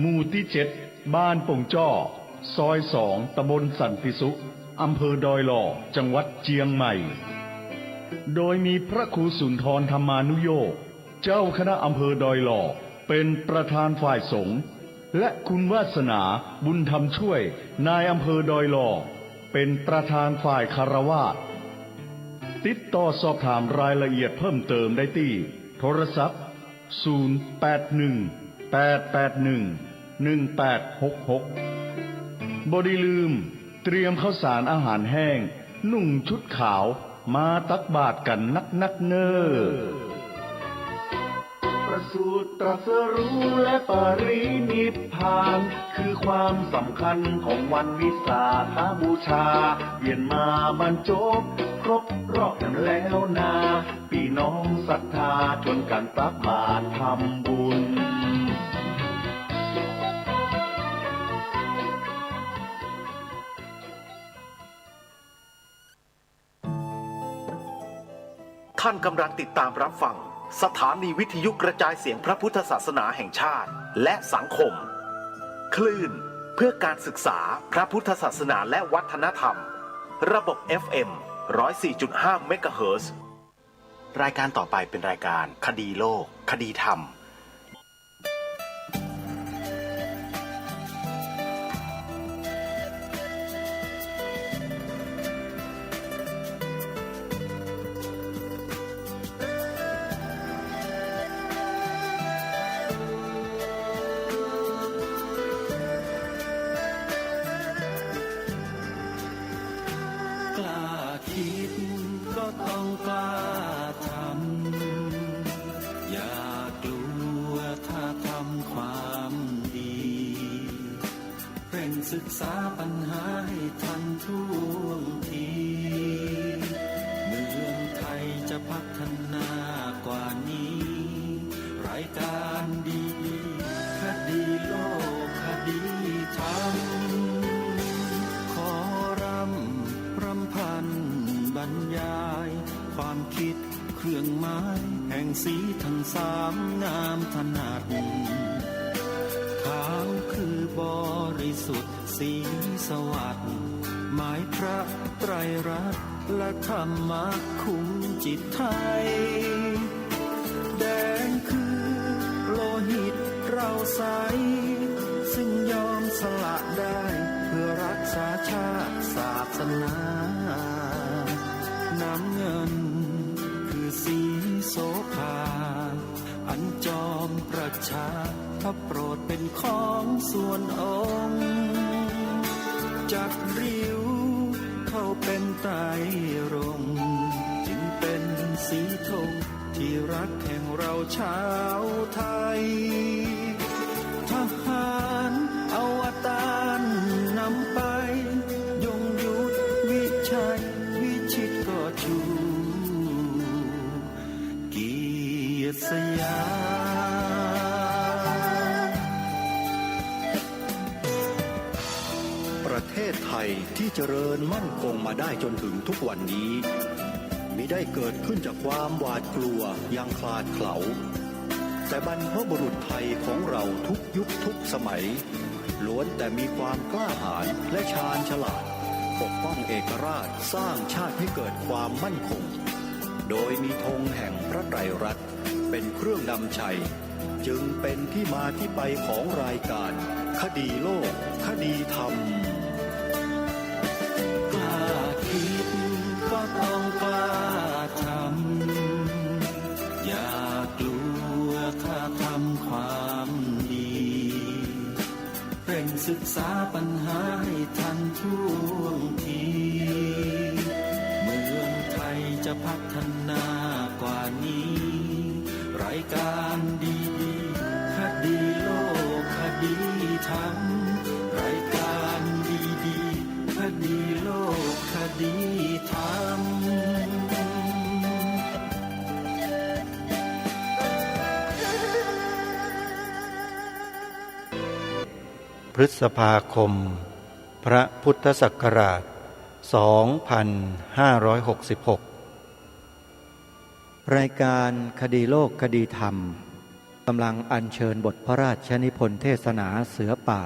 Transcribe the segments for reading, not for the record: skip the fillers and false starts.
หมู่ที่7บ้านป่งจ้อซอย2ตำบลสันติสุขอำเภอดอยหล่อจังหวัดเชียงใหม่โดยมีพระครูสุนทรธรรมานุโยคเจ้าคณะอำเภอดอยหล่อเป็นประธานฝ่ายสงฆ์และคุณวาสนาบุญธรรมช่วยนายอำเภอดอยหล่อเป็นประธานฝ่ายคารวาสติดต่อสอบถามรายละเอียดเพิ่มเติมได้ที่โทรศัพท์0818811866บ่ได้ลืมเตรียมข้าวสารอาหารแห้งนุ่งชุดขาวมาตักบาตรกันนักๆเน้อประสูติตรัสรู้และปรินิพพานคือความสำคัญของวันวิสาขบูชาเวียนมาบรรจบครบรอบกันแล้วนาพี่น้องศรัทธาชวนกันตักบาตรทำบุญท่านกำลังติดตามรับฟังสถานีวิทยุกระจายเสียงพระพุทธศาสนาแห่งชาติและสังคมคลื่นเพื่อการศึกษาพระพุทธศาสนาและวัฒนธรรมระบบ FM 104.5 เมกะเฮิรตซ์รายการต่อไปเป็นรายการคดีโลกคดีธรรมต้องกล้าทำอย่ากลัวถ้าทำความดีเร่งศึกษาปัญหาให้ทันท่วงทีเมืองไทยจะพัฒนากว่านี้รายการดีคดีโลกคดีธรรมขอรำพันบรรยายความคิดเครื่องหมายแห่งสีทั้งสามงามถนัดขาวคือบริสุทธิ์สีสวัสดิ์หมายพระไตรรัตน์และธรรมะคุ้มจิตไทยแดงคือโลหิตเราใสซึ่งยอมสละได้เพื่อรักษาชาติศาสนาน้ำเงินคือสีโสภาอันจอมประชาถ้าโปรดเป็นของส่วนองค์จากริ้วเข้าเป็นไตรรงค์จึงเป็นสีธงที่รักแห่งเราชาวไทยทหารอวตารนำไปยงยุทธวิชัยวิชิตก็ชูเกียรติสยามประเทศไทยที่เจริญมั่นคงมาได้จนถึงทุกวันนี้มิได้เกิดขึ้นจากความหวาดกลัวยังคลาดเขลาแต่บรรพบุรุษไทยของเราทุกยุคทุกสมัยล้วนแต่มีความกล้าหาญและชาญฉลาดปกป้องเอกราชสร้างชาติให้เกิดความมั่นคงโดยมีธงแห่งพระไตรรัตน์เป็นเครื่องนำชัยจึงเป็นที่มาที่ไปของรายการคดีโลกคดีธรรมกล้าคิดก็ต้องกล้าทำอย่ากลัวถ้าทำความดีเร่งศึกษาปัญหาให้ทันท่วงทีเมืองไทยจะพัฒนากว่านี้รายการดีคดีโลกคดีธรรมรายการดีคดีโลกคดีธรรม พฤษภาคมพระพุทธศักราช 2566 รายการคดีโลกคดีธรรม กำลังอัญเชิญบทพระราชนิพนธ์เทศนาเสือป่า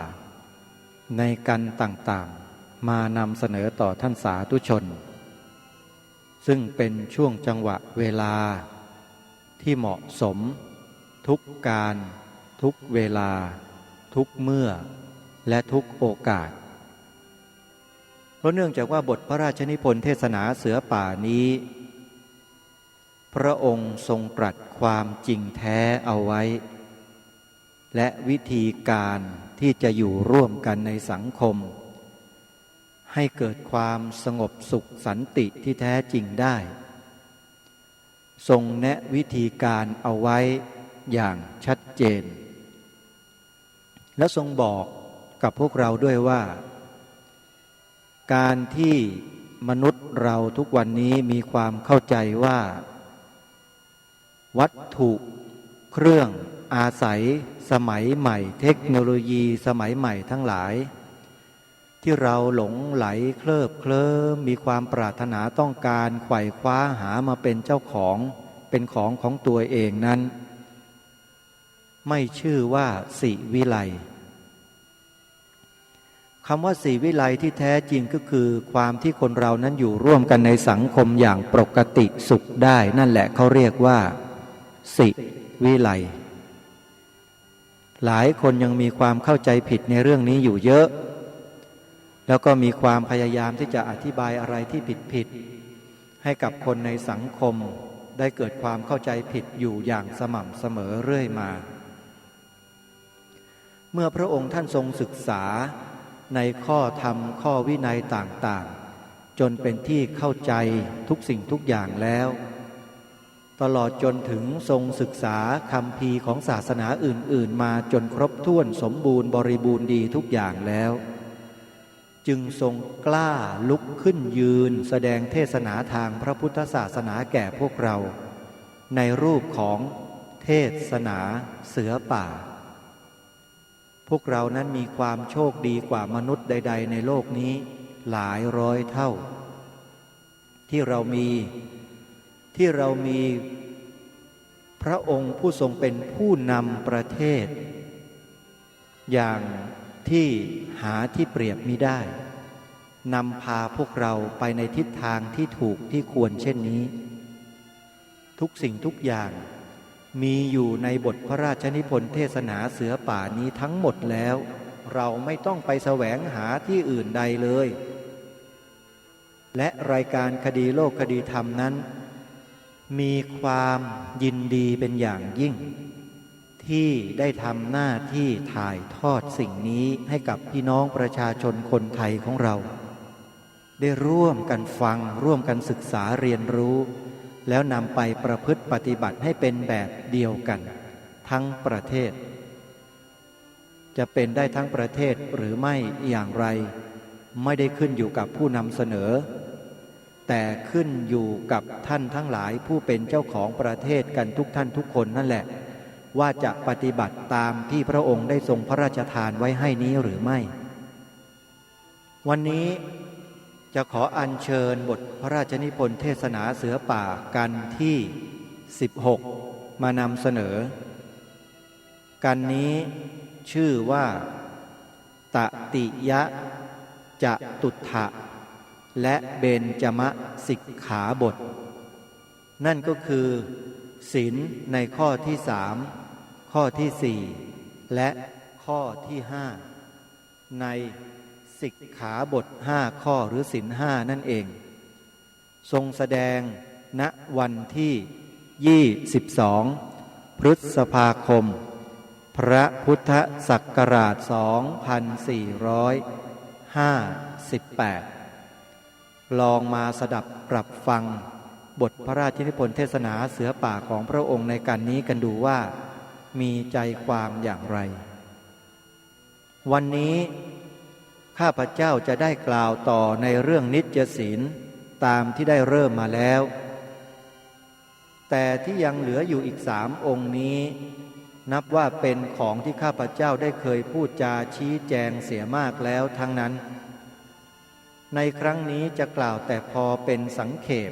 ในกันต่างๆมานำเสนอต่อท่านสาธุชนซึ่งเป็นช่วงจังหวะเวลาที่เหมาะสมทุกการทุกเวลาทุกเมื่อและทุกโอกาสเพราะเนื่องจากว่าบทพระราชนิพนธ์เทศนาเสือป่านี้พระองค์ทรงตรัสความจริงแท้เอาไว้และวิธีการที่จะอยู่ร่วมกันในสังคมให้เกิดความสงบสุขสันติที่แท้จริงได้ทรงแนะวิธีการเอาไว้อย่างชัดเจนและทรงบอกกับพวกเราด้วยว่าการที่มนุษย์เราทุกวันนี้มีความเข้าใจว่าวัตถุเครื่องอาศัยสมัยใหม่เทคโนโลยีสมัยใหม่ทั้งหลายที่เราหลงไหลเคลิบเคลิ้มมีความปรารถนาต้องการไขว่คว้าหามาเป็นเจ้าของเป็นของตัวเองนั้นไม่ชื่อว่าสิวิไลคำว่าสิวิไลที่แท้จริงก็คือความที่คนเรานั้นอยู่ร่วมกันในสังคมอย่างปกติสุขได้นั่นแหละเขาเรียกว่าสิวิไลหลายคนยังมีความเข้าใจผิดในเรื่องนี้อยู่เยอะแล้วก็มีความพยายามที่จะอธิบายอะไรที่ผิดให้กับคนในสังคมได้เกิดความเข้าใจผิดอยู่อย่างสม่ำเสมอเรื่อยมาเมื่อพระองค์ท่านทรงศึกษาในข้อธรรมข้อวินัยต่างๆจนเป็นที่เข้าใจทุกสิ่งทุกอย่างแล้วตลอดจนถึงทรงศึกษาคัมภีร์ของศาสนาอื่นๆมาจนครบถ้วนสมบูรณ์บริบูรณ์ดีทุกอย่างแล้วจึงทรงกล้าลุกขึ้นยืนแสดงเทศนาทางพระพุทธศาสนาแก่พวกเราในรูปของเทศนาเสือป่าพวกเรานั้นมีความโชคดีกว่ามนุษย์ใดๆในโลกนี้หลายร้อยเท่าที่เรามีพระองค์ผู้ทรงเป็นผู้นำประเทศอย่างที่หาที่เปรียบมิได้นำพาพวกเราไปในทิศทางที่ถูกที่ควรเช่นนี้ทุกสิ่งทุกอย่างมีอยู่ในบทพระราชนิพนธ์เทศนาเสือป่านี้ทั้งหมดแล้วเราไม่ต้องไปแสวงหาที่อื่นใดเลยและรายการคดีโลกคดีธรรมนั้นมีความยินดีเป็นอย่างยิ่งที่ได้ทำหน้าที่ถ่ายทอดสิ่งนี้ให้กับพี่น้องประชาชนคนไทยของเราได้ร่วมกันฟังร่วมกันศึกษาเรียนรู้แล้วนำไปประพฤติปฏิบัติให้เป็นแบบเดียวกันทั้งประเทศจะเป็นได้ทั้งประเทศหรือไม่อย่างไรไม่ได้ขึ้นอยู่กับผู้นำเสนอแต่ขึ้นอยู่กับท่านทั้งหลายผู้เป็นเจ้าของประเทศกันทุกท่านทุกคนนั่นแหละว่าจะปฏิบัติตามที่พระองค์ได้ทรงพระราชทานไว้ให้นี้หรือไม่วันนี้จะขออัญเชิญบทพระราชนิพนธ์เทศนาเสือป่ากันที่16มานำเสนอกันนี้ชื่อว่าตติยะจะตุถะและเบญจมสิกขาบทนั่นก็คือศีลในข้อที่3ข้อที่4และข้อที่5ในสิกขาบท5ข้อหรือศีล5นั่นเองทรงแสดงณวันที่22พฤษภาคมพระพุทธศักราช2458ลองมาสดับปรับฟังบทพระราชนิพนธ์เทศนาเสือป่าของพระองค์ในการนี้กันดูว่ามีใจความอย่างไรวันนี้ข้าพเจ้าจะได้กล่าวต่อในเรื่องนิจศีลตามที่ได้เริ่มมาแล้วแต่ที่ยังเหลืออยู่อีก3องค์นี้นับว่าเป็นของที่ข้าพเจ้าได้เคยพูดจาชี้แจงเสียมากแล้วทั้งนั้นในครั้งนี้จะกล่าวแต่พอเป็นสังเขป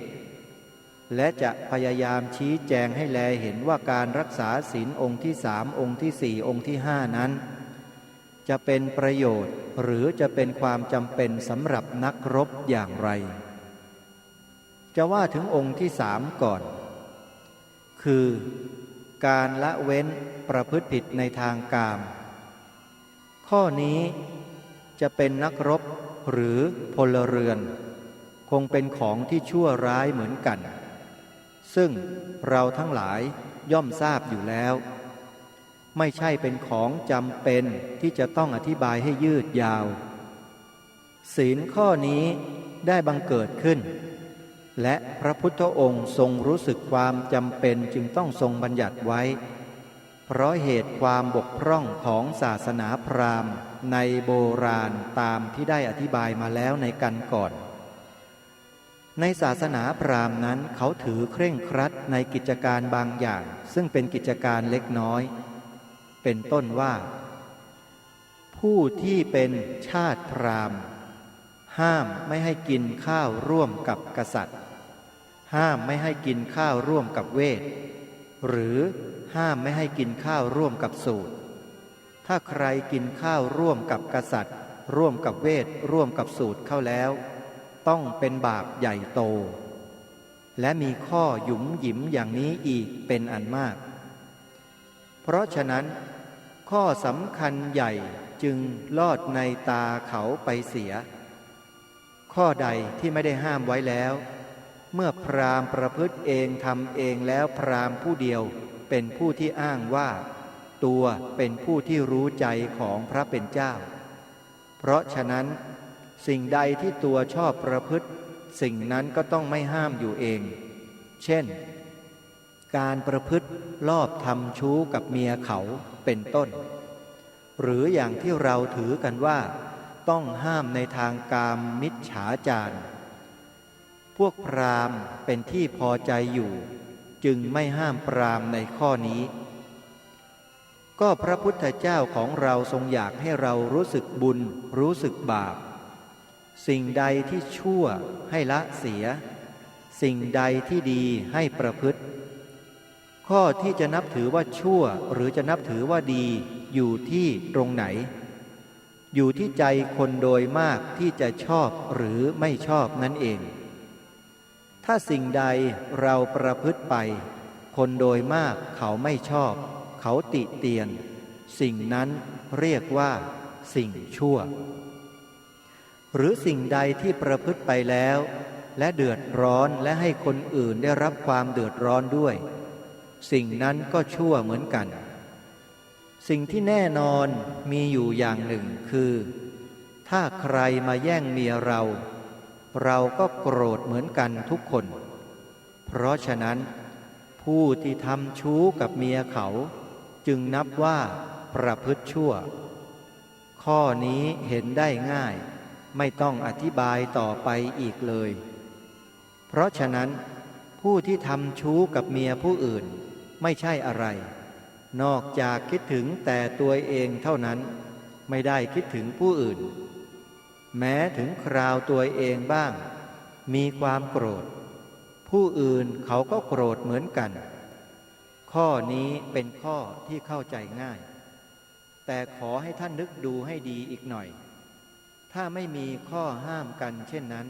และจะพยายามชี้แจงให้แลเห็นว่าการรักษาศีลองค์ที่สามองค์ที่สี่องค์ที่ห้านั้นจะเป็นประโยชน์หรือจะเป็นความจำเป็นสำหรับนักรบอย่างไรจะว่าถึงองค์ที่สามก่อนคือการละเว้นประพฤติผิดในทางกามข้อนี้จะเป็นนักรบหรือพลเรือนคงเป็นของที่ชั่วร้ายเหมือนกันซึ่งเราทั้งหลายย่อมทราบอยู่แล้วไม่ใช่เป็นของจำเป็นที่จะต้องอธิบายให้ยืดยาวศีลข้อนี้ได้บังเกิดขึ้นและพระพุทธองค์ทรงรู้สึกความจำเป็นจึงต้องทรงบัญญัติไว้เพราะเหตุความบกพร่องของศาสนาพราหมณ์ในโบราณตามที่ได้อธิบายมาแล้วในกันก่อนในศาสนาพราหมณ์นั้นเขาถือเคร่งครัดในกิจการบางอย่างซึ่งเป็นกิจการเล็กน้อยเป็นต้นว่าผู้ที่เป็นชาติพราหมณ์ห้ามไม่ให้กินข้าวร่วมกับกษัตริย์ห้ามไม่ให้กินข้าวร่วมกับเวทหรือห้ามไม่ให้กินข้าวร่วมกับสูตรถ้าใครกินข้าวร่วมกับกษัตริย์ร่วมกับเวทร่วมกับสูตรเข้าแล้วต้องเป็นบาปใหญ่โตและมีข้อหยุมหยิมอย่างนี้อีกเป็นอันมากเพราะฉะนั้นข้อสำคัญใหญ่จึงลอดในตาเขาไปเสียข้อใดที่ไม่ได้ห้ามไว้แล้วเมื่อพราหมณ์ประพฤติเองทำเองแล้วพราหมณ์ผู้เดียวเป็นผู้ที่อ้างว่าตัวเป็นผู้ที่รู้ใจของพระเป็นเจ้าเพราะฉะนั้นสิ่งใดที่ตัวชอบประพฤติสิ่งนั้นก็ต้องไม่ห้ามอยู่เองเช่นการประพฤติลอบทำชู้กับเมียเขาเป็นต้นหรืออย่างที่เราถือกันว่าต้องห้ามในทางกามมิจฉาจารพวกพราหมณ์เป็นที่พอใจอยู่จึงไม่ห้ามพราหมณ์ในข้อนี้ก็พระพุทธเจ้าของเราทรงอยากให้เรารู้สึกบุญรู้สึกบาปสิ่งใดที่ชั่วให้ละเสียสิ่งใดที่ดีให้ประพฤติข้อที่จะนับถือว่าชั่วหรือจะนับถือว่าดีอยู่ที่ตรงไหนอยู่ที่ใจคนโดยมากที่จะชอบหรือไม่ชอบนั่นเองถ้าสิ่งใดเราประพฤติไปคนโดยมากเขาไม่ชอบเขาติเตียนสิ่งนั้นเรียกว่าสิ่งชั่วหรือสิ่งใดที่ประพฤติไปแล้วและเดือดร้อนและให้คนอื่นได้รับความเดือดร้อนด้วยสิ่งนั้นก็ชั่วเหมือนกันสิ่งที่แน่นอนมีอยู่อย่างหนึ่งคือถ้าใครมาแย่งเมียเราก็โกรธเหมือนกันทุกคนเพราะฉะนั้นผู้ที่ทำชู้กับเมียเขาจึงนับว่าประพฤติชั่วข้อนี้เห็นได้ง่ายไม่ต้องอธิบายต่อไปอีกเลยเพราะฉะนั้นผู้ที่ทำชู้กับเมียผู้อื่นไม่ใช่อะไรนอกจากคิดถึงแต่ตัวเองเท่านั้นไม่ได้คิดถึงผู้อื่นแม้ถึงคราวตัวเองบ้างมีความโกรธผู้อื่นเขาก็โกรธเหมือนกันข้อนี้เป็นข้อที่เข้าใจง่ายแต่ขอให้ท่านนึกดูให้ดีอีกหน่อยถ้าไม่มีข้อห้ามกันเช่นนั้น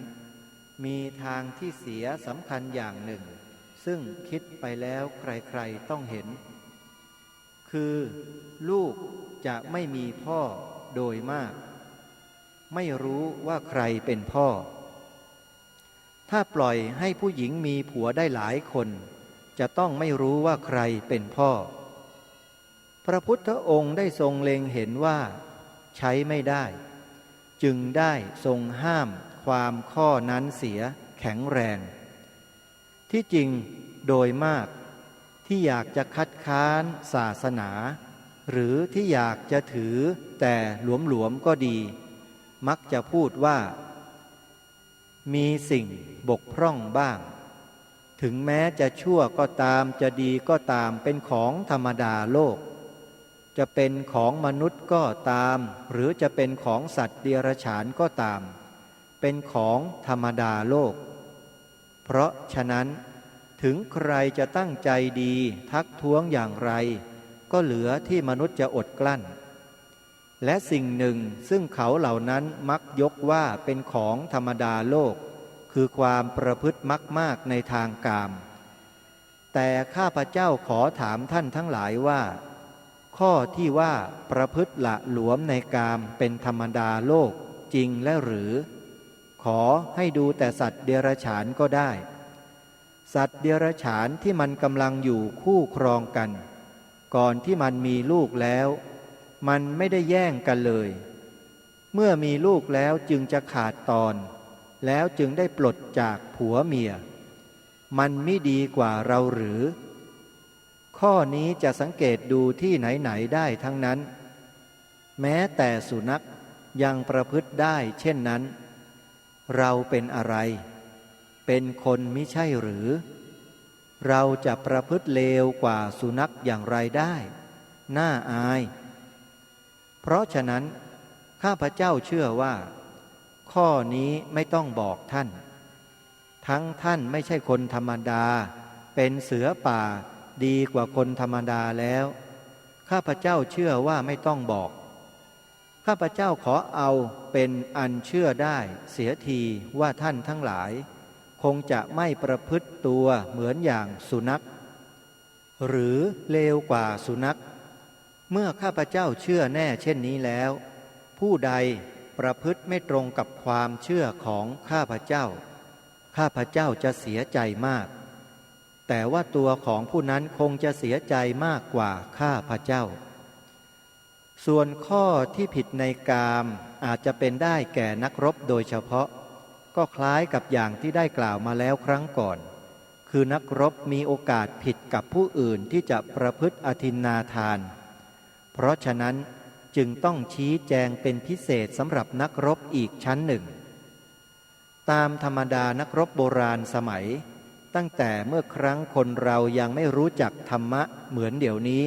มีทางที่เสียสำคัญอย่างหนึ่งซึ่งคิดไปแล้วใครๆต้องเห็นคือลูกจะไม่มีพ่อโดยมากไม่รู้ว่าใครเป็นพ่อถ้าปล่อยให้ผู้หญิงมีผัวได้หลายคนจะต้องไม่รู้ว่าใครเป็นพ่อพระพุทธองค์ได้ทรงเล็งเห็นว่าใช้ไม่ได้จึงได้ทรงห้ามความข้อนั้นเสียแข็งแรงที่จริงโดยมากที่อยากจะคัดค้านศาสนาหรือที่อยากจะถือแต่หลวมๆก็ดีมักจะพูดว่ามีสิ่งบกพร่องบ้างถึงแม้จะชั่วก็ตามจะดีก็ตามเป็นของธรรมดาโลกจะเป็นของมนุษย์ก็ตามหรือจะเป็นของสัตว์เดรัจฉานก็ตามเป็นของธรรมดาโลกเพราะฉะนั้น ถึงใครจะตั้งใจดีทักท้วงอย่างไรก็เหลือที่มนุษย์จะอดกลั้นและสิ่งหนึ่งซึ่งเขาเหล่านั้นมักยกว่าเป็นของธรรมดาโลกคือความประพฤติมากในทางกามแต่ข้าพเจ้าขอถามท่านทั้งหลายว่าข้อที่ว่าประพฤติละหลวมในกามเป็นธรรมดาโลกจริงและหรือขอให้ดูแต่สัตว์เดรัจฉานก็ได้สัตว์เดรัจฉานที่มันกำลังอยู่คู่ครองกันก่อนที่มันมีลูกแล้วมันไม่ได้แย่งกันเลยเมื่อมีลูกแล้วจึงจะขาดตอนแล้วจึงได้ปลดจากผัวเมียมันไม่ดีกว่าเราหรือข้อนี้จะสังเกตดูที่ไหนๆได้ทั้งนั้นแม้แต่สุนัขยังประพฤติได้เช่นนั้นเราเป็นอะไรเป็นคนมิใช่หรือเราจะประพฤติเลวกว่าสุนัขอย่างไรได้น่าอายเพราะฉะนั้นข้าพเจ้าเชื่อว่าข้อนี้ไม่ต้องบอกท่านทั้งท่านไม่ใช่คนธรรมดาเป็นเสือป่าดีกว่าคนธรรมดาแล้วข้าพเจ้าเชื่อว่าไม่ต้องบอกข้าพเจ้าขอเอาเป็นอันเชื่อได้เสียทีว่าท่านทั้งหลายคงจะไม่ประพฤติตัวเหมือนอย่างสุนัขหรือเลวกว่าสุนัขเมื่อข้าพเจ้าเชื่อแน่เช่นนี้แล้วผู้ใดประพฤติไม่ตรงกับความเชื่อของข้าพเจ้าข้าพเจ้าจะเสียใจมากแต่ว่าตัวของผู้นั้นคงจะเสียใจมากกว่าข้าพเจ้าส่วนข้อที่ผิดในกามอาจจะเป็นได้แก่นักรบโดยเฉพาะก็คล้ายกับอย่างที่ได้กล่าวมาแล้วครั้งก่อนคือนักรบมีโอกาสผิดกับผู้อื่นที่จะประพฤติอทินนาทานเพราะฉะนั้นจึงต้องชี้แจงเป็นพิเศษสำหรับนักรบอีกชั้นหนึ่งตามธรรมดานักรบโบราณสมัยตั้งแต่เมื่อครั้งคนเรายังไม่รู้จักธรรมะเหมือนเดี๋ยวนี้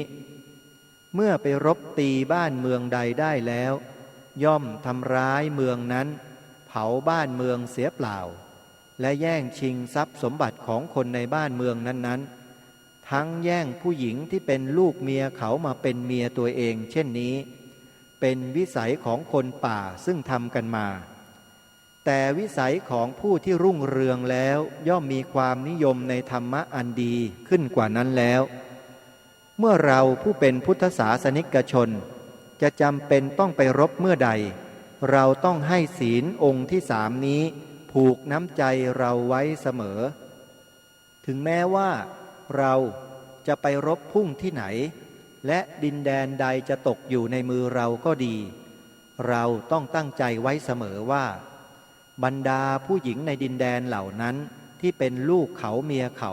เมื่อไปรบตีบ้านเมืองใดได้แล้วย่อมทำร้ายเมืองนั้นเผาบ้านเมืองเสียเปล่าและแย่งชิงทรัพย์สมบัติของคนในบ้านเมืองนั้นๆทั้งแย่งผู้หญิงที่เป็นลูกเมียเขามาเป็นเมียตัวเองเช่นนี้เป็นวิสัยของคนป่าซึ่งทำกันมาแต่วิสัยของผู้ที่รุ่งเรืองแล้วย่อมมีความนิยมในธรรมะอันดีขึ้นกว่านั้นแล้วเมื่อเราผู้เป็นพุทธศาสนิกชนจะจำเป็นต้องไปรบเมื่อใดเราต้องให้ศีลองค์ที่3นี้ผูกน้ำใจเราไว้เสมอถึงแม้ว่าเราจะไปรบพุ่งที่ไหนและดินแดนใดจะตกอยู่ในมือเราก็ดีเราต้องตั้งใจไว้เสมอว่าบรรดาผู้หญิงในดินแดนเหล่านั้นที่เป็นลูกเขาเมียเขา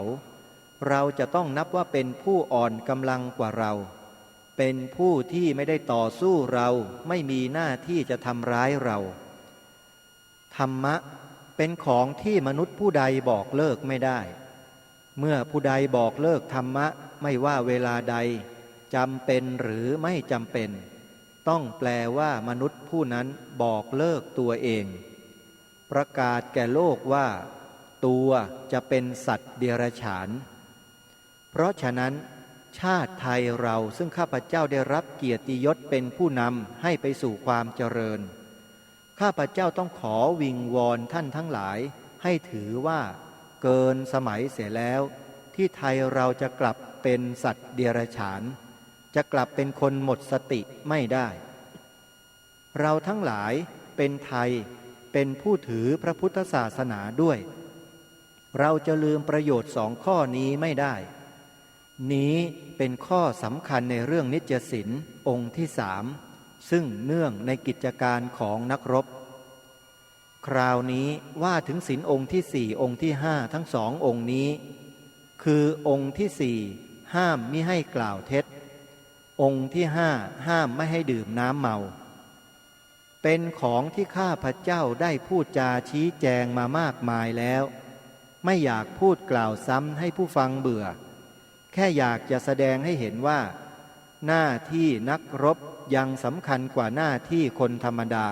เราจะต้องนับว่าเป็นผู้อ่อนกำลังกว่าเราเป็นผู้ที่ไม่ได้ต่อสู้เราไม่มีหน้าที่จะทำร้ายเราธรรมะเป็นของที่มนุษย์ผู้ใดบอกเลิกไม่ได้เมื่อผู้ใดบอกเลิกธรรมะไม่ว่าเวลาใดจำเป็นหรือไม่จำเป็นต้องแปลว่ามนุษย์ผู้นั้นบอกเลิกตัวเองประกาศแก่โลกว่าตัวจะเป็นสัตว์เดรัจฉานเพราะฉะนั้นชาติไทยเราซึ่งข้าพเจ้าได้รับเกียรติยศเป็นผู้นำให้ไปสู่ความเจริญข้าพเจ้าต้องขอวิงวอนท่านทั้งหลายให้ถือว่าเกินสมัยเสียแล้วที่ไทยเราจะกลับเป็นสัตว์เดรัจฉานจะกลับเป็นคนหมดสติไม่ได้เราทั้งหลายเป็นไทยเป็นผู้ถือพระพุทธศาสนาด้วยเราจะลืมประโยชน์2 ข้อนี้ไม่ได้นี้เป็นข้อสำคัญในเรื่องนิจศีลองค์ที่3ซึ่งเนื่องในกิจการของนักรบคราวนี้ว่าถึงศีลองค์ที่4องค์ที่5ทั้ง2องค์นี้คือองค์ที่4ห้ามมิให้กล่าวเท็จองค์ที่5ห้ามไม่ให้ดื่มน้ำเมาเป็นของที่ข้าพเจ้าได้พูดจาชี้แจงมามากมายแล้วไม่อยากพูดกล่าวซ้ำให้ผู้ฟังเบื่อแค่อยากจะแสดงให้เห็นว่าหน้าที่นักรบยังสำคัญกว่าหน้าที่คนธรรมดา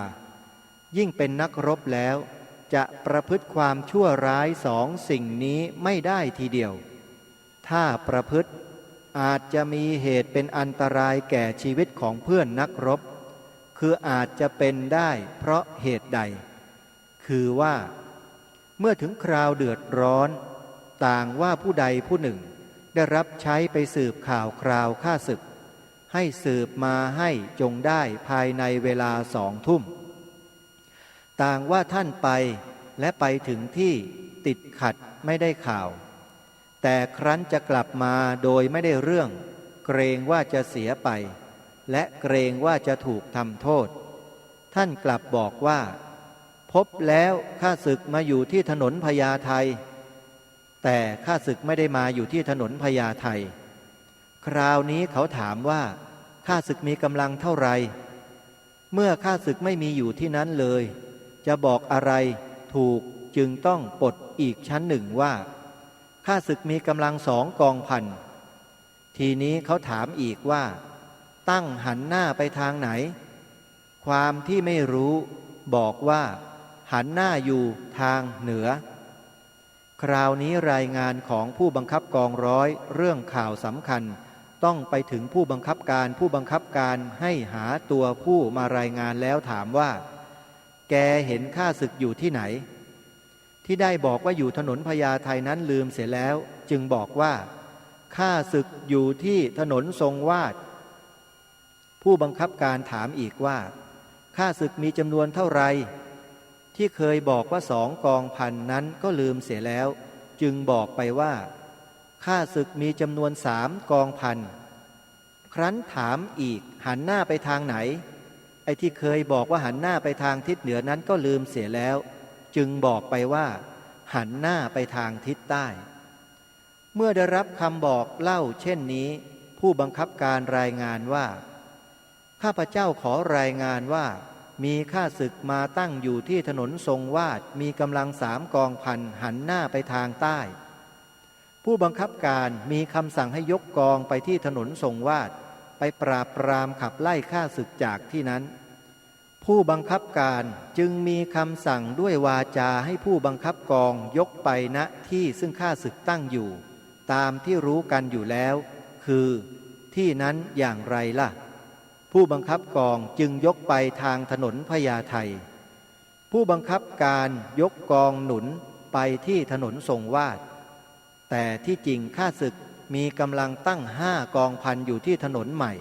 ยิ่งเป็นนักรบแล้วจะประพฤติความชั่วร้าย2 สิ่งนี้ไม่ได้ทีเดียว ถ้าประพฤติอาจจะมีเหตุเป็นอันตรายแก่ชีวิตของเพื่อนนักรบคืออาจจะเป็นได้เพราะเหตุใดคือว่าเมื่อถึงคราวเดือดร้อนต่างว่าผู้ใดผู้หนึ่งได้รับใช้ไปสืบข่าวคราวข้าศึกให้สืบมาให้จงได้ภายในเวลา2 ทุ่มต่างว่าท่านไปและไปถึงที่ติดขัดไม่ได้ข่าวแต่ครั้นจะกลับมาโดยไม่ได้เรื่องเกรงว่าจะเสียไปและเกรงว่าจะถูกทำโทษท่านกลับบอกว่าพบแล้วข้าศึกมาอยู่ที่ถนนพญาไทแต่ข้าศึกไม่ได้มาอยู่ที่ถนนพญาไทคราวนี้เขาถามว่าข้าศึกมีกำลังเท่าไรเมื่อข้าศึกไม่มีอยู่ที่นั้นเลยจะบอกอะไรถูกจึงต้องปลดอีกชั้นหนึ่งว่าข้าศึกมีกำลัง2 กองพันทีนี้เขาถามอีกว่าตั้งหันหน้าไปทางไหนความที่ไม่รู้บอกว่าหันหน้าอยู่ทางเหนือคราวนี้รายงานของผู้บังคับกองร้อยเรื่องข่าวสำคัญต้องไปถึงผู้บังคับการให้หาตัวผู้มารายงานแล้วถามว่าแกเห็นข้าศึกอยู่ที่ไหนที่ได้บอกว่าอยู่ถนนพญาไทนั้นลืมเสียแล้วจึงบอกว่าข้าศึกอยู่ที่ถนนทรงวาดผู้บังคับการถามอีกว่าข้าศึกมีจำนวนเท่าไรที่เคยบอกว่า2 กองพันนั้นก็ลืมเสียแล้วจึงบอกไปว่าข้าศึกมีจำนวน3 กองพันครั้นถามอีกหันหน้าไปทางไหนไอ้ที่เคยบอกว่าหันหน้าไปทางทิศเหนือนั้นก็ลืมเสียแล้วจึงบอกไปว่าหันหน้าไปทางทิศใต้เมื่อได้รับคำบอกเล่าเช่นนี้ผู้บังคับการรายงานว่าข้าพเจ้าขอรายงานว่ามีข้าศึกมาตั้งอยู่ที่ถนนทรงวาดมีกำลัง3 กองพันหันหน้าไปทางใต้ผู้บังคับการมีคำสั่งให้ยกกองไปที่ถนนทรงวาดไปปราบปรามขับไล่ข้าศึกจากที่นั้นผู้บังคับการจึงมีคำสั่งด้วยวาจาให้ผู้บังคับกองยกไปณที่ซึ่งข้าศึกตั้งอยู่ตามที่รู้กันอยู่แล้วคือที่นั้นอย่างไรล่ะผู้บังคับกองจึงยกไปทางถนนพญาไทผู้บังคับการยกกองหนุนไปที่ถนนทรงวาดแต่ที่จริงข้าศึกมีกำลังตั้ง5 กองพันอยู่ที่ถนนใหม่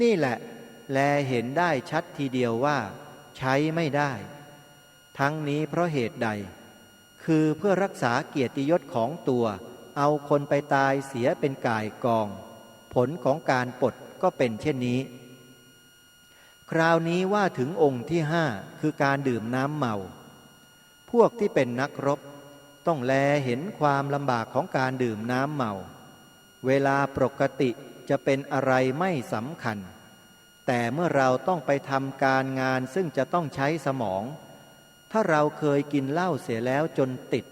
นี่แหละแลเห็นได้ชัดทีเดียวว่าใช้ไม่ได้ทั้งนี้เพราะเหตุใดคือเพื่อรักษาเกียรติยศของตัวเอาคนไปตายเสียเป็นก่ายกองผลของการปลดก็เป็นเช่นนี้คราวนี้ว่าถึงองค์ที่5คือการดื่มน้ำเมาพวกที่เป็นนักรบต้องแลเห็นความลำบากของการดื่มน้ำเมาเวลาปกติจะเป็นอะไรไม่สำคัญแต่เมื่อเราต้องไปทำการงานซึ่งจะต้องใช้สมองถ้าเราเคยกินเหล้าเสียแล้วจนติด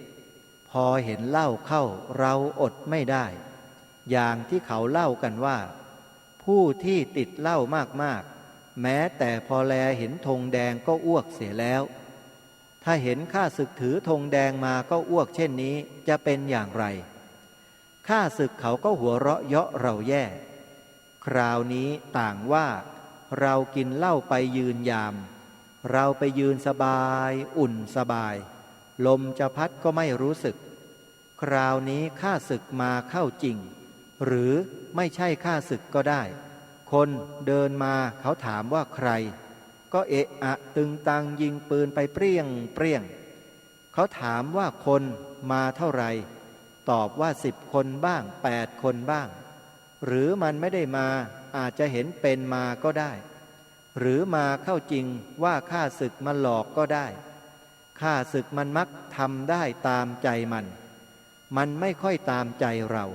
พอเห็นเหล้าเข้าเราอดไม่ได้อย่างที่เขาเล่ากันว่าผู้ที่ติดเหล้ามากๆแม้แต่พอแลเห็นธงแดงก็อ้วกเสียแล้วถ้าเห็นข้าศึกถือธงแดงมาก็อ้วกเช่นนี้จะเป็นอย่างไรข้าศึกเขาก็หัวเราะเยาะเราแย่คราวนี้ต่างว่าเรากินเหล้าไปยืนยามเราไปยืนสบายอุ่นสบายลมจะพัดก็ไม่รู้สึกคราวนี้ข้าศึกมาเข้าจริงหรือไม่ใช่ข้าศึกก็ได้คนเดินมาเขาถามว่าใครก็เอะอะตึงตังยิงปืนไปเปรี้ยงเปรี้ยงเขาถามว่าคนมาเท่าไรตอบว่า10 คนบ้าง8 คนบ้างหรือมันไม่ได้มาอาจจะเห็นเป็นมาก็ได้หรือมาเข้าจริงว่าข้าศึกมันหลอกก็ได้ข้าศึกมันมักทำได้ตามใจมันไม่ค่อยตามใจเรา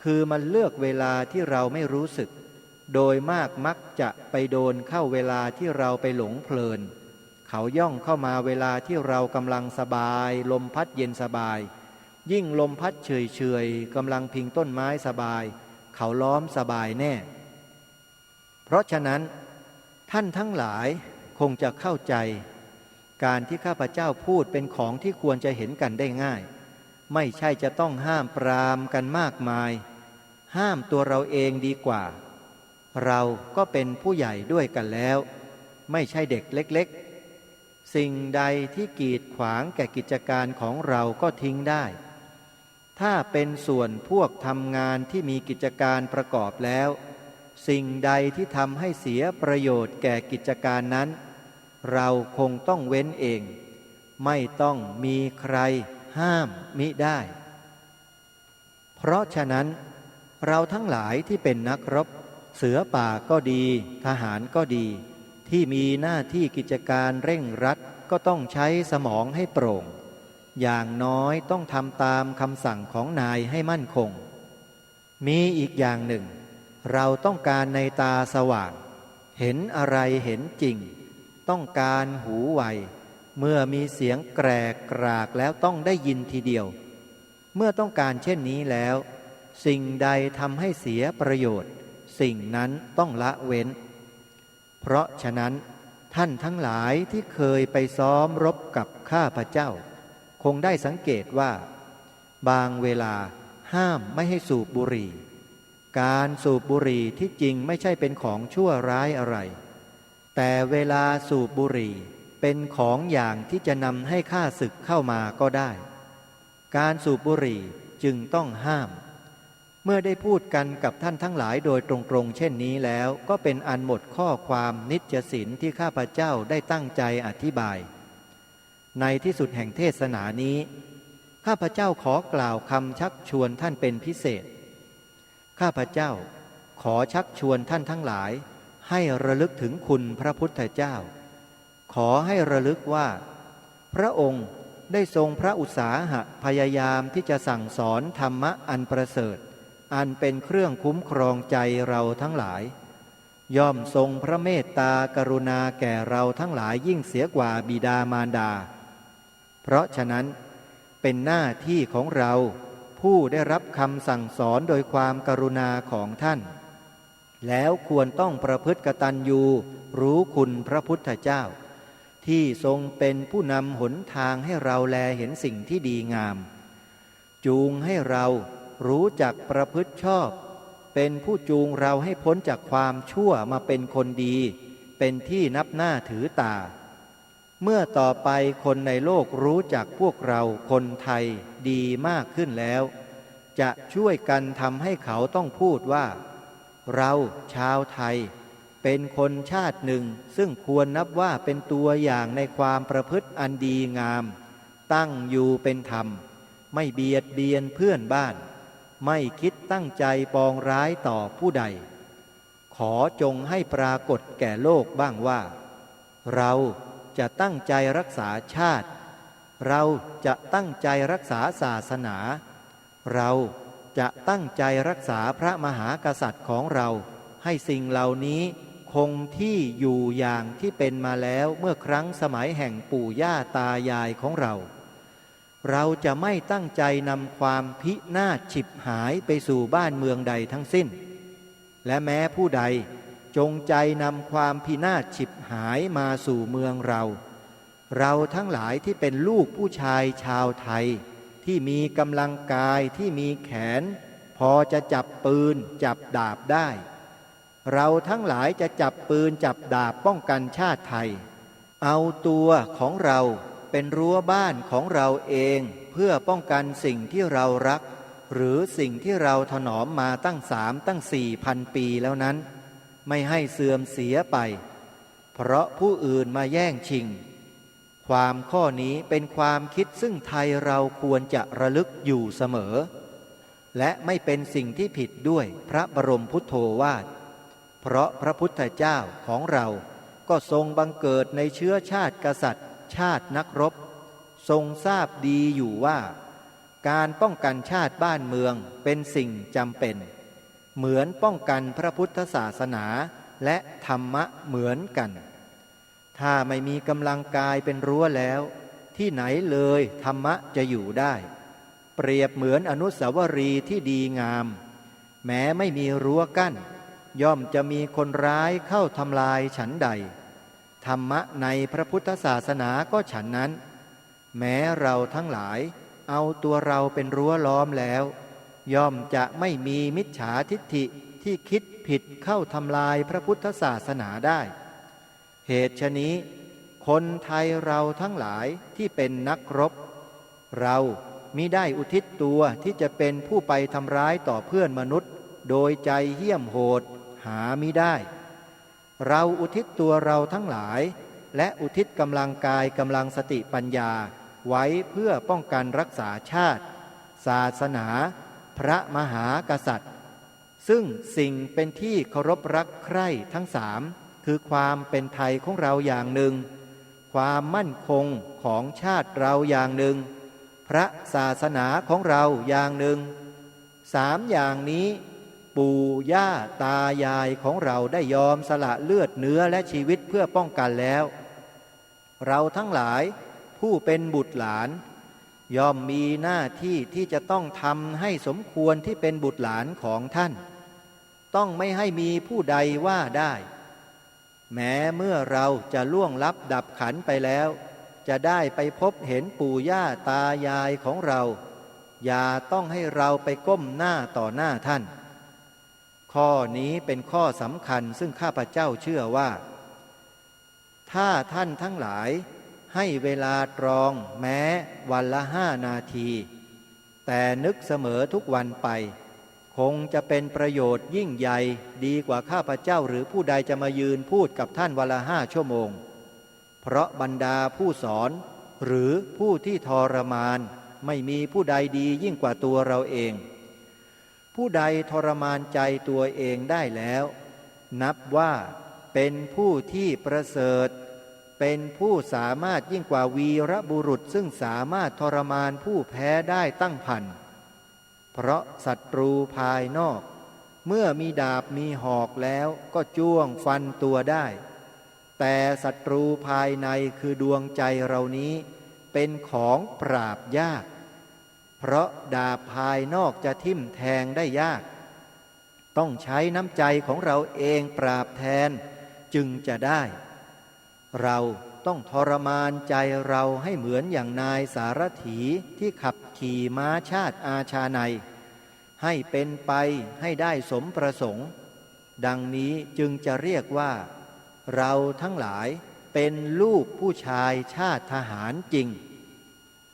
คือมันเลือกเวลาที่เราไม่รู้สึกโดยมากมักจะไปโดนเข้าเวลาที่เราไปหลงเพลินเขาย่องเข้ามาเวลาที่เรากำลังสบายลมพัดเย็นสบายยิ่งลมพัดเฉยๆกำลังพิงต้นไม้สบายเขาล้อมสบายแน่เพราะฉะนั้นท่านทั้งหลายคงจะเข้าใจการที่ข้าพเจ้าพูดเป็นของที่ควรจะเห็นกันได้ง่าย ไม่ใช่จะต้องห้ามปรามกันมากมาย ห้ามตัวเราเองดีกว่า เราก็เป็นผู้ใหญ่ด้วยกันแล้ว ไม่ใช่เด็กเล็กๆสิ่งใดที่กีดขวางแก่กิจการของเราก็ทิ้งได้ถ้าเป็นส่วนพวกทำงานที่มีกิจการประกอบแล้วสิ่งใดที่ทำให้เสียประโยชน์แก่กิจการนั้น เราคงต้องเว้นเองไม่ต้องมีใครห้ามมิได้เพราะฉะนั้นเราทั้งหลายที่เป็นนักรบเสือป่าก็ดีทหารก็ดีที่มีหน้าที่กิจการเร่งรัดก็ต้องใช้สมองให้โปร่งอย่างน้อยต้องทำตามคำสั่งของนายให้มั่นคงมีอีกอย่างหนึ่งเราต้องการในตาสว่างเห็นอะไรเห็นจริงต้องการหูไวเมื่อมีเสียงแกรกกรากแล้วต้องได้ยินทีเดียวเมื่อต้องการเช่นนี้แล้วสิ่งใดทำให้เสียประโยชน์สิ่งนั้นต้องละเว้นเพราะฉะนั้นท่านทั้งหลายที่เคยไปซ้อมรบกับข้าพเจ้าคงได้สังเกตว่าบางเวลาห้ามไม่ให้สูบบุหรี่การสูบบุหรี่ที่จริงไม่ใช่เป็นของชั่วร้ายอะไรแต่เวลาสูบบุหรี่เป็นของอย่างที่จะนำให้ข้าศึกเข้ามาก็ได้การสูบบุหรี่จึงต้องห้ามเมื่อได้พูดกันกับท่านทั้งหลายโดยตรงๆเช่นนี้แล้วก็เป็นอันหมดข้อความนิจศีลที่ข้าพเจ้าได้ตั้งใจอธิบายในที่สุดแห่งเทศนานี้ข้าพเจ้าขอกล่าวคำชักชวนท่านเป็นพิเศษข้าพเจ้าขอชักชวนท่านทั้งหลายให้ระลึกถึงคุณพระพุทธเจ้าขอให้ระลึกว่าพระองค์ได้ทรงพระอุตสาหะพยายามที่จะสั่งสอนธรรมะอันประเสริฐอันเป็นเครื่องคุ้มครองใจเราทั้งหลายย่อมทรงพระเมตตากรุณาแก่เราทั้งหลายยิ่งเสียกว่าบิดามารดาเพราะฉะนั้นเป็นหน้าที่ของเราผู้ได้รับคำสั่งสอนโดยความกรุณาของท่านแล้วควรต้องประพฤติกตัญญูรู้คุณพระพุทธเจ้าที่ทรงเป็นผู้นำหนทางให้เราแลเห็นสิ่งที่ดีงามจูงให้เรารู้จักประพฤติชอบเป็นผู้จูงเราให้พ้นจากความชั่วมาเป็นคนดีเป็นที่นับหน้าถือตาเมื่อต่อไปคนในโลกรู้จักพวกเราคนไทยดีมากขึ้นแล้วจะช่วยกันทำให้เขาต้องพูดว่าเราชาวไทยเป็นคนชาติหนึ่งซึ่งควรนับว่าเป็นตัวอย่างในความประพฤติอันดีงามตั้งอยู่เป็นธรรมไม่เบียดเบียนเพื่อนบ้านไม่คิดตั้งใจปองร้ายต่อผู้ใดขอจงให้ปรากฏแก่โลกบ้างว่าเราจะตั้งใจรักษาชาติเราจะตั้งใจรักษาศาสนาเราจะตั้งใจรักษาพระมหากษัตริย์ของเราให้สิ่งเหล่านี้คงที่อยู่อย่างที่เป็นมาแล้วเมื่อครั้งสมัยแห่งปู่ย่าตายายของเราเราจะไม่ตั้งใจนำความพินาศฉิบหายไปสู่บ้านเมืองใดทั้งสิ้นและแม้ผู้ใดจงใจนำความพินาศฉิบหายมาสู่เมืองเราทั้งหลายที่เป็นลูกผู้ชายชาวไทยที่มีกำลังกายที่มีแขนพอจะจับปืนจับดาบได้เราทั้งหลายจะจับปืนจับดาบป้องกันชาติไทยเอาตัวของเราเป็นรั้วบ้านของเราเองเพื่อป้องกันสิ่งที่เรารักหรือสิ่งที่เราถนอมมาตั้ง4,000 ปีแล้วนั้นไม่ให้เสื่อมเสียไปเพราะผู้อื่นมาแย่งชิงความข้อนี้เป็นความคิดซึ่งไทยเราควรจะระลึกอยู่เสมอและไม่เป็นสิ่งที่ผิดด้วยพระบรมพุทโธวาทเพราะพระพุทธเจ้าของเราก็ทรงบังเกิดในเชื้อชาติกษัตริย์ชาตินักรบทรงทราบดีอยู่ว่าการป้องกันชาติบ้านเมืองเป็นสิ่งจำเป็นเหมือนป้องกันพระพุทธศาสนาและธรรมะเหมือนกันถ้าไม่มีกำลังกายเป็นรั้วแล้วที่ไหนเลยธรรมะจะอยู่ได้เปรียบเหมือนอนุสาวรีย์ที่ดีงามแม้ไม่มีรั้วกั้นย่อมจะมีคนร้ายเข้าทำลายฉันใดธรรมะในพระพุทธศาสนาก็ฉันนั้นแม้เราทั้งหลาย เอาตัวเราเป็นรั้วล้อมแล้ว ย่อมจะไม่มีมิจฉาทิฏฐิที่คิดผิดเข้าทำลายพระพุทธศาสนาได้ เหตุฉะนี้คนไทยเราทั้งหลายที่เป็นนักรบเรามิได้อุทิศตัวที่จะเป็นผู้ไปทำร้ายต่อเพื่อนมนุษย์โดยใจเหี้ยมโหดหามิได้เราอุทิศตัวเราทั้งหลายและอุทิศกำลังกายกำลังสติปัญญาไว้เพื่อป้องกันรักษาชาติศาสนาพระมหากษัตริย์ซึ่งสิ่งเป็นที่เคารพรักใคร่ทั้งสามคือความเป็นไทยของเราอย่างหนึ่งความมั่นคงของชาติเราอย่างหนึ่งพระศาสนาของเราอย่างหนึ่งสามอย่างนี้ปู่ย่าตายายของเราได้ยอมสละเลือดเนื้อและชีวิตเพื่อป้องกันแล้วเราทั้งหลายผู้เป็นบุตรหลานย่อมมีหน้าที่ที่จะต้องทำให้สมควรที่เป็นบุตรหลานของท่านต้องไม่ให้มีผู้ใดว่าได้แม้เมื่อเราจะล่วงลับดับขันไปแล้วจะได้ไปพบเห็นปู่ย่าตายายของเราอย่าต้องให้เราไปก้มหน้าต่อหน้าท่านข้อนี้เป็นข้อสำคัญซึ่งข้าพเจ้าเชื่อว่าถ้าท่านทั้งหลายให้เวลาตรองแม้วันละ5 นาทีแต่นึกเสมอทุกวันไปคงจะเป็นประโยชน์ยิ่งใหญ่ดีกว่าข้าพเจ้าหรือผู้ใดจะมายืนพูดกับท่านวันละ5 ชั่วโมงเพราะบรรดาผู้สอนหรือผู้ที่ทรมานไม่มีผู้ใดดียิ่งกว่าตัวเราเองผู้ใดทรมานใจตัวเองได้แล้วนับว่าเป็นผู้ที่ประเสริฐเป็นผู้สามารถยิ่งกว่าวีรบุรุษซึ่งสามารถทรมานผู้แพ้ได้ตั้งพันเพราะศัตรูภายนอกเมื่อมีดาบมีหอกแล้วก็จ้วงฟันตัวได้แต่ศัตรูภายในคือดวงใจเรานี้เป็นของปราบยากเพราะดาบภายนอกจะทิ่มแทงได้ยากต้องใช้น้ำใจของเราเองปราบแทนจึงจะได้เราต้องทรมานใจเราให้เหมือนอย่างนายสารถีที่ขับขี่ม้าชาติอาชาไนยให้เป็นไปให้ได้สมประสงค์ดังนี้จึงจะเรียกว่าเราทั้งหลายเป็นลูกผู้ชายชาติทหารจริง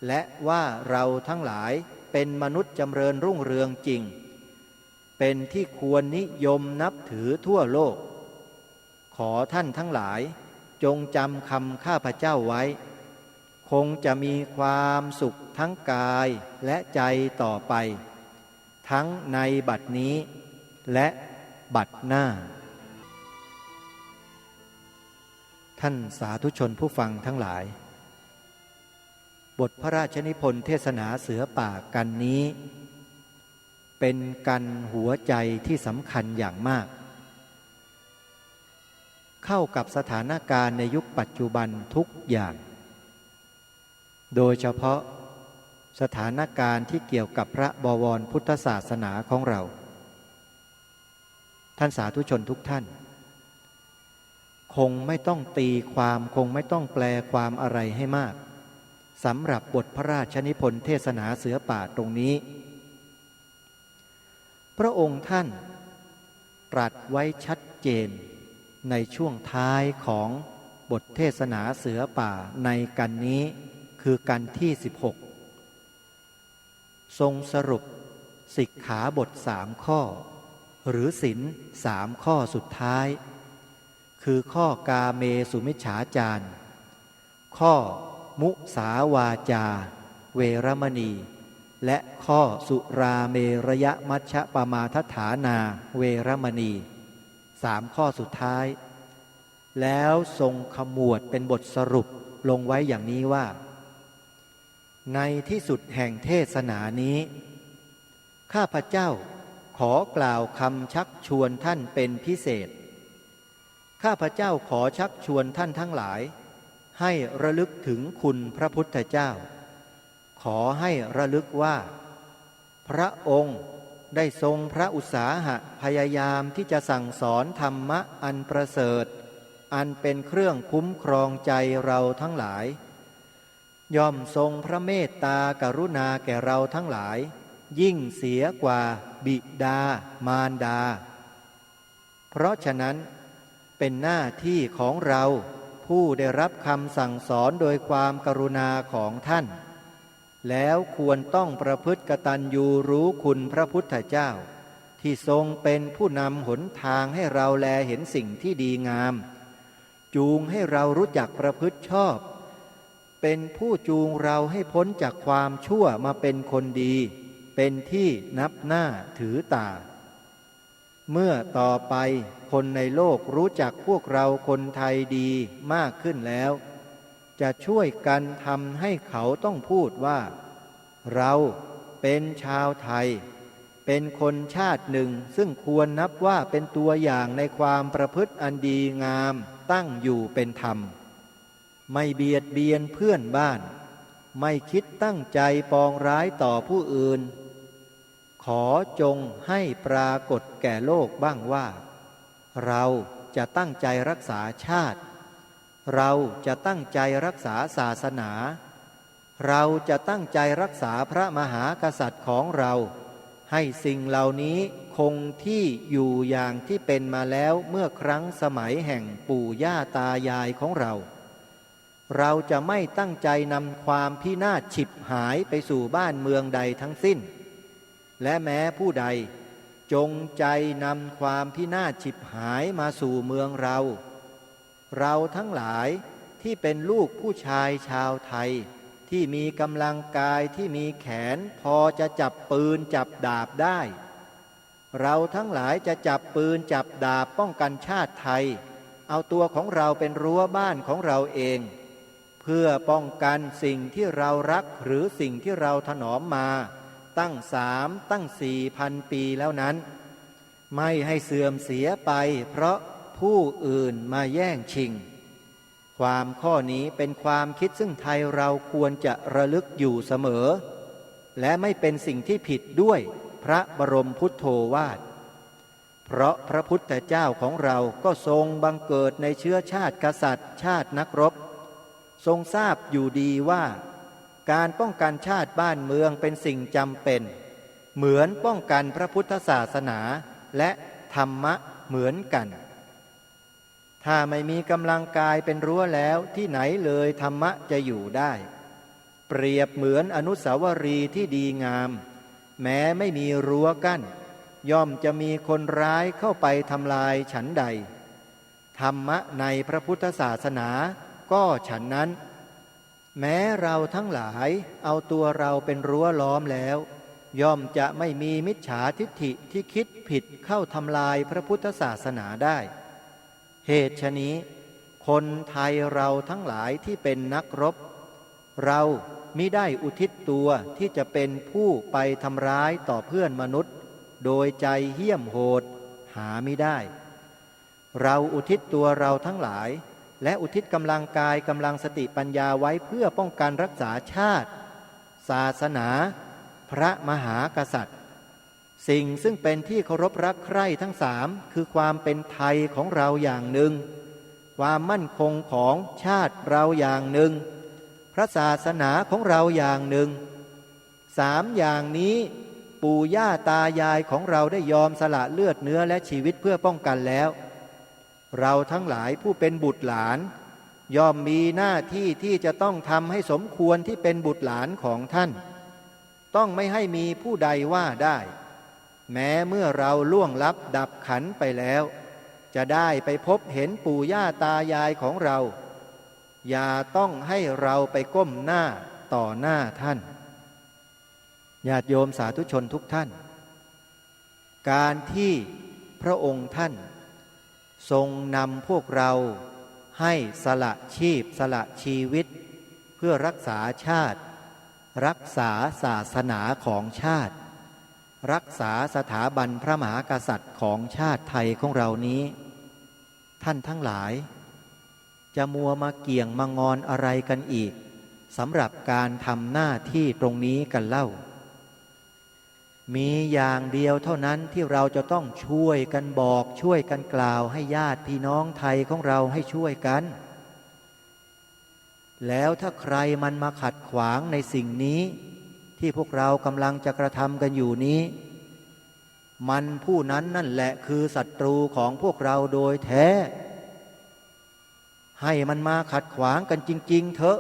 และว่าเราทั้งหลายเป็นมนุษย์จำเริญรุ่งเรืองจริงเป็นที่ควรนิยมนับถือทั่วโลกขอท่านทั้งหลายจงจำคำข้าพเจ้าไว้คงจะมีความสุขทั้งกายและใจต่อไปทั้งในบัดนี้และบัดหน้าท่านสาธุชนผู้ฟังทั้งหลายบทพระราชนิพนธ์เทศนาเสือป่ากันนี้เป็นกันหัวใจที่สำคัญอย่างมากเข้ากับสถานการณ์ในยุคปัจจุบันทุกอย่างโดยเฉพาะสถานการณ์ที่เกี่ยวกับพระบวรพุทธศาสนาของเราท่านสาธุชนทุกท่านคงไม่ต้องตีความคงไม่ต้องแปลความอะไรให้มากสำหรับบทพระราชนิพนธ์เทศนาเสือป่าตรงนี้พระองค์ท่านตรัสไว้ชัดเจนในช่วงท้ายของบทเทศนาเสือป่าในกันนี้คือกันที่16ทรงสรุปสิกขาบท3 ข้อหรือศีล3 ข้อสุดท้ายคือข้อกาเมสุมิจฉาจารข้อมุสาวาจาเวรมณีและข้อสุราเมรยมัชฌปมาทฐานาเวรมณี3 ข้อสุดท้ายแล้วทรงขมวดเป็นบทสรุปลงไว้อย่างนี้ว่าในที่สุดแห่งเทศนานี้ข้าพเจ้าขอกล่าวคำชักชวนท่านเป็นพิเศษข้าพเจ้าขอชักชวนท่านทั้งหลายให้ระลึกถึงคุณพระพุทธเจ้าขอให้ระลึกว่าพระองค์ได้ทรงพระอุตสาหะพยายามที่จะสั่งสอนธรรมะอันประเสริฐอันเป็นเครื่องคุ้มครองใจเราทั้งหลาย ย่อมทรงพระเมตตากรุณาแก่เราทั้งหลาย ยิ่งเสียกว่าบิดามารดา เพราะฉะนั้นเป็นหน้าที่ของเราผู้ได้รับคำสั่งสอนโดยความกรุณาของท่าน แล้วควรต้องประพฤติกตัญญูรู้คุณพระพุทธเจ้าที่ทรงเป็นผู้นำหนทางให้เราแลเห็นสิ่งที่ดีงามจูงให้เรารู้จักประพฤติชอบเป็นผู้จูงเราให้พ้นจากความชั่วมาเป็นคนดีเป็นที่นับหน้าถือตาเมื่อต่อไปคนในโลกรู้จักพวกเราคนไทยดีมากขึ้นแล้วจะช่วยกันทำให้เขาต้องพูดว่าเราเป็นชาวไทยเป็นคนชาติหนึ่งซึ่งควรนับว่าเป็นตัวอย่างในความประพฤติอันดีงามตั้งอยู่เป็นธรรมไม่เบียดเบียนเพื่อนบ้านไม่คิดตั้งใจปองร้ายต่อผู้อื่นขอจงให้ปรากฏแก่โลกบ้างว่าเราจะตั้งใจรักษาชาติเราจะตั้งใจรักษาศาสนาเราจะตั้งใจรักษาพระมหากษัตริย์ของเราให้สิ่งเหล่านี้คงที่อยู่อย่างที่เป็นมาแล้วเมื่อครั้งสมัยแห่งปู่ย่าตายายของเราเราจะไม่ตั้งใจนำความพินาศฉิบหายไปสู่บ้านเมืองใดทั้งสิ้นและแม้ผู้ใดจงใจนำความพินาศฉิบหายมาสู่เมืองเราเราทั้งหลายที่เป็นลูกผู้ชายชาวไทยที่มีกำลังกายที่มีแขนพอจะจับปืนจับดาบได้เราทั้งหลายจะจับปืนจับดาบป้องกันชาติไทยเอาตัวของเราเป็นรั้วบ้านของเราเองเพื่อป้องกันสิ่งที่เรารักหรือสิ่งที่เราถนอมมาตั้ง3 ตั้ง 4,000 ปีแล้วนั้นไม่ให้เสื่อมเสียไปเพราะผู้อื่นมาแย่งชิงความข้อนี้เป็นความคิดซึ่งไทยเราควรจะระลึกอยู่เสมอและไม่เป็นสิ่งที่ผิดด้วยพระบรมพุทโธวาทเพราะพระพุทธเจ้าของเราก็ทรงบังเกิดในเชื้อชาติกษัตริย์ชาตินักรบทรงทราบอยู่ดีว่าการป้องกันชาติบ้านเมืองเป็นสิ่งจำเป็นเหมือนป้องกันพระพุทธศาสนาและธรรมะเหมือนกันถ้าไม่มีกำลังกายเป็นรั้วแล้วที่ไหนเลยธรรมะจะอยู่ได้เปรียบเหมือนอนุสาวรีย์ที่ดีงามแม้ไม่มีรั้วกั้นย่อมจะมีคนร้ายเข้าไปทำลายฉันใดธรรมะในพระพุทธศาสนาก็ฉันนั้นแม้เราทั้งหลายเอาตัวเราเป็นรั้วล้อมแล้วย่อมจะไม่มีมิจฉาทิฏฐิที่คิดผิดเข้าทำลายพระพุทธศาสนาได้เหตุฉะนี้คนไทยเราทั้งหลายที่เป็นนักรบเรามิได้อุทิศตัวที่จะเป็นผู้ไปทำร้ายต่อเพื่อนมนุษย์โดยใจเหี้ยมโหดหามิได้เราอุทิศตัวเราทั้งหลายและอุทิศกำลังกายกำลังสติปัญญาไว้เพื่อป้องกันรักษาชาติศาสนาพระมหากษัตริย์สิ่งซึ่งเป็นที่เคารพรักใคร่ทั้ง3คือความเป็นไทยของเราอย่างหนึ่งความมั่นคงของชาติเราอย่างหนึ่งพระศาสนาของเราอย่างหนึ่ง3อย่างนี้ปู่ย่าตายายของเราได้ยอมสละเลือดเนื้อและชีวิตเพื่อป้องกันแล้วเราทั้งหลายผู้เป็นบุตรหลานย่อมมีหน้าที่ที่จะต้องทำให้สมควรที่เป็นบุตรหลานของท่านต้องไม่ให้มีผู้ใดว่าได้แม้เมื่อเราล่วงลับดับขันไปแล้วจะได้ไปพบเห็นปู่ย่าตายายของเราอย่าต้องให้เราไปก้มหน้าต่อหน้าท่านญาติโยมสาธุชนทุกท่านการที่พระองค์ท่านทรงนำพวกเราให้สละชีพสละชีวิตเพื่อรักษาชาติรักษาศาสนาของชาติรักษาสถาบันพระมหากษัตริย์ของชาติไทยของเรานี้ท่านทั้งหลายจะมัวมาเกี่ยงมางอนอะไรกันอีกสำหรับการทำหน้าที่ตรงนี้กันเล่ามีอย่างเดียวเท่านั้นที่เราจะต้องช่วยกันบอกช่วยกันกล่าวให้ญาติพี่น้องไทยของเราให้ช่วยกัน แล้วถ้าใครมันมาขัดขวางในสิ่งนี้ที่พวกเรากำลังจะกระทำกันอยู่นี้มันผู้นั้นนั่นแหละคือศัตรูของพวกเราโดยแท้ให้มันมาขัดขวางกันจริงๆเถอะ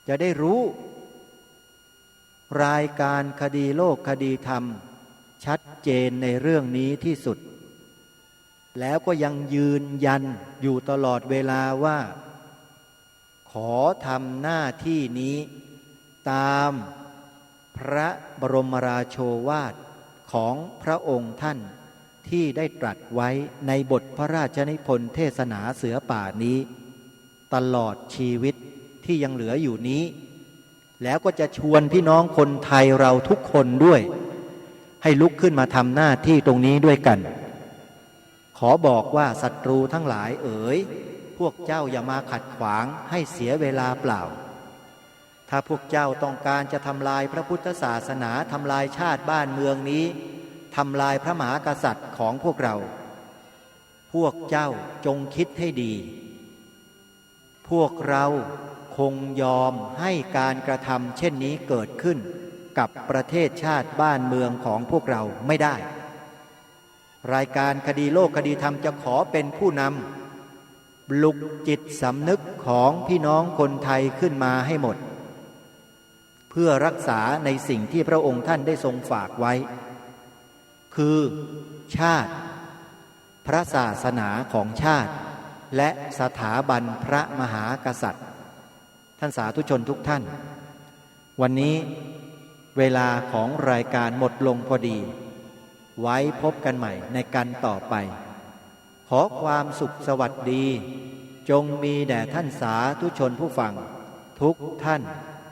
จะได้รู้รายการคดีโลกคดีธรรมชัดเจนในเรื่องนี้ที่สุดแล้วก็ยังยืนยันอยู่ตลอดเวลาว่าขอทำหน้าที่นี้ตามพระบรมราโชวาทของพระองค์ท่านที่ได้ตรัสไว้ในบทพระราชนิพนธ์เทศนาเสือป่านี้ตลอดชีวิตที่ยังเหลืออยู่นี้แล้วก็จะชวนพี่น้องคนไทยเราทุกคนด้วยให้ลุกขึ้นมาทำหน้าที่ตรงนี้ด้วยกันขอบอกว่าศัตรูทั้งหลายเอ๋ยพวกเจ้าอย่ามาขัดขวางให้เสียเวลาเปล่าถ้าพวกเจ้าต้องการจะทำลายพระพุทธศาสนาทำลายชาติบ้านเมืองนี้ทำลายพระมหากษัตริย์ของพวกเราพวกเจ้าจงคิดให้ดีพวกเราคงยอมให้การกระทำเช่นนี้เกิดขึ้นกับประเทศชาติบ้านเมืองของพวกเราไม่ได้รายการคดีโลกคดีธรรมจะขอเป็นผู้นำปลุกจิตสำนึกของพี่น้องคนไทยขึ้นมาให้หมดเพื่อรักษาในสิ่งที่พระองค์ท่านได้ทรงฝากไว้คือชาติพระศาสนาของชาติและสถาบันพระมหากษัตริย์ท่านสาธุชนทุกท่านวันนี้เวลาของรายการหมดลงพอดีไว้พบกันใหม่ในกันต่อไปขอความสุขสวัสดีจงมีแด่ท่านสาธุชนผู้ฟังทุกท่าน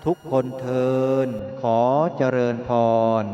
ทุกคนเทินขอเจริญพร